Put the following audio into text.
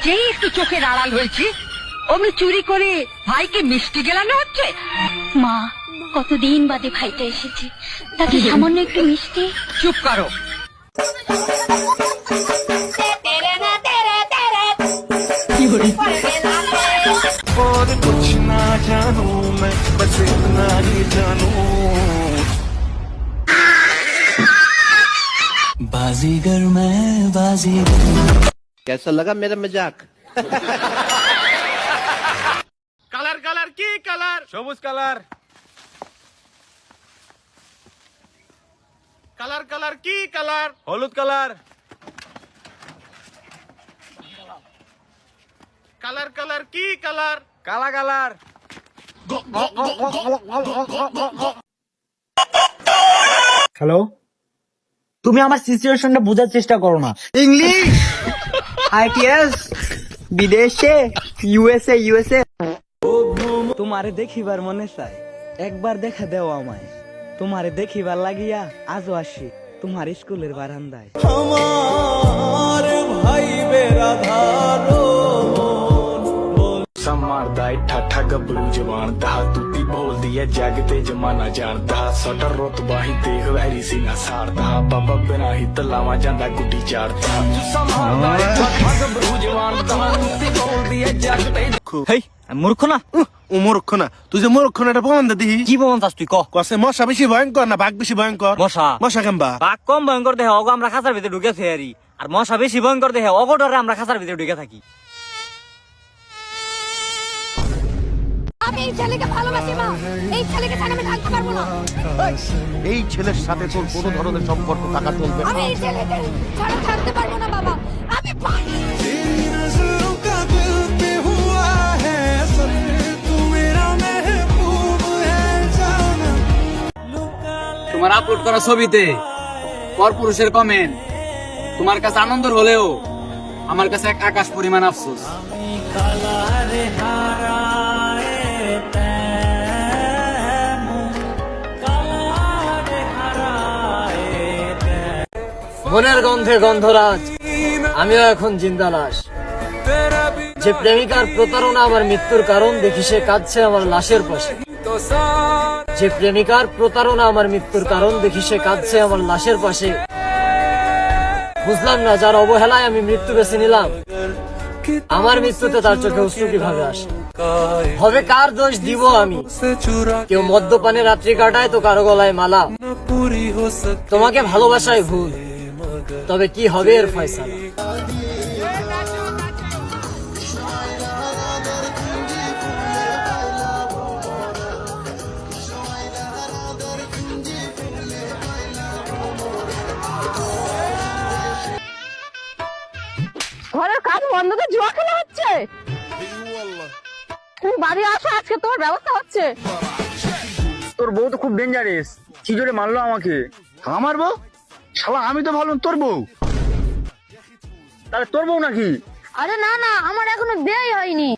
যেই একটু চোখের আড়াল হয়েছে অমনি চুরি করে ভাইকে মিষ্টি গেলানো হচ্ছে। মা, কতদিন বাদে ভাইটা এসেছে, তাকে সামান্য একটু মিষ্টি। চুপ করো। और कुछ ना जानू मैं बस इतना ही जानू बाजीगर मैं बाजीगर। कैसा लगा मेरा मजाक? কালার কালার কি কালার? সবুজ কালার। কালার কালার কি কালার? হলুদ কালার। কালার কালার কি কালার? কালা কালার। হ্যালো, তুমি আমার সিচুয়েশনটা বোঝার চেষ্টা করো না। ইংলিশ, আইটিএস, বিদেশে, ইউএসএ। তোমারে দেখিবার মনে চাই, একবার দেখা দেও আমায়। তোমারে দেখিবার লাগিয়া আজও আসি তোমার স্কুলের বারান্দায়। আমার ভাই বেরাধারো ਮਾਰਦਾ ਏ ਠਾਠਾ ਗੱਭਰੂ ਜਵਾਨ ਦਾ ਤੂਤੀ ਬੋਲਦੀ ਏ ਜੱਗ ਤੇ ਜਮਾਨਾ ਜਾਣਦਾ ਸਟਰ ਰਤਬਾ ਹੀ ਦੇਖ ਵੈਰੀ ਸੀ ਨਾ ਸਾਰਦਾ ਬਾਬਾ ਬਿਨਾ ਹੀ ਤਲਾਵਾ ਜਾਂਦਾ ਗੁੱਡੀ ਚਾੜਦਾ ਮਾਰਦਾ ਏ ਠਾਠਾ ਗੱਭਰੂ ਜਵਾਨ ਦਾ ਤੂਤੀ ਬੋਲਦੀ ਏ ਜੱਗ ਤੇ হেই, আমি মূর্খ না? ও মূর্খ না, তুই যে মূর্খ না এটা প্রমাণ দে দিহি। কি প্রমাণ চাস তুই? কসে মশা বেশি ভয়ঙ্কর না বাঘ বেশি ভয়ঙ্কর? মশা। মশা কেমবা? বাঘ কম ভয়ঙ্কর দেহে অগো আমরা খাঁচার ভিতরে ঢুকে ফেরি, আর মশা বেশি ভয়ঙ্কর দেহে অগো ডরে আমরা খাঁচার ভিতরে ঢুকে থাকি। আমি এই ছেলেকে ভালোবাসি মা, এই ছেলেকে ছাড়া আমি থাকতে পারবো না। এই ছেলের সাথে তোর কোনো ধরনের সম্পর্ক টাকা চলবে না। আমি এই ছেলেকে ছাড়া থাকতে পারবো না বাবা, আমি तेरी नजरों का दिल पे हुआ है असर तू मेरा महबूब है जाना। তোমার আপলোড করা ছবিতে পরপুরুষের কমেন্ট তোমার কাছে আনন্দের হলেও আমার কাছে এক আকাশ পরিমাণ আফসোস। মনের গন্ধে গন্ধরাজ, আমিও এখন জিন্দা লাশ। যে প্রেমিকার প্রতারণা আমার মৃত্যুর কারণ দেখি সে কাঁদছে আমার লাশের পাশে। যে প্রেমিকার প্রতারণা আমার মৃত্যুর কারণ দেখি সে কাঁদছে আমার লাশের পাশে। বুঝলাম না, যার অবহেলায় আমি মৃত্যু বেছে নিলাম, আমার মৃত্যুতে তার চোখে অশ্রু কিভাবে আসে। হবে কার দোষ দিব আমি? কেউ মদ্যপানে রাত্রি কাটায় তো কারো গলায় মালা। তোমাকে ভালোবাসায় ভুল, তবে কি হবে এর ফয়সালা? ঘরের কাজ বন্ধ করে জুয়া খেলা হচ্ছে। তুমি বাড়ি আসো, আজকে তোমার ব্যবস্থা হচ্ছে। তোর বউ তো খুব ডেঞ্জারাস, কি জোরে মারলো আমাকে। আমার বউ? শালা আমি তো ভাবলাম তোর বউ। তাহলে তোর বউ নাকি? আরে না না, আমার এখনো বিয়ে হয়নি।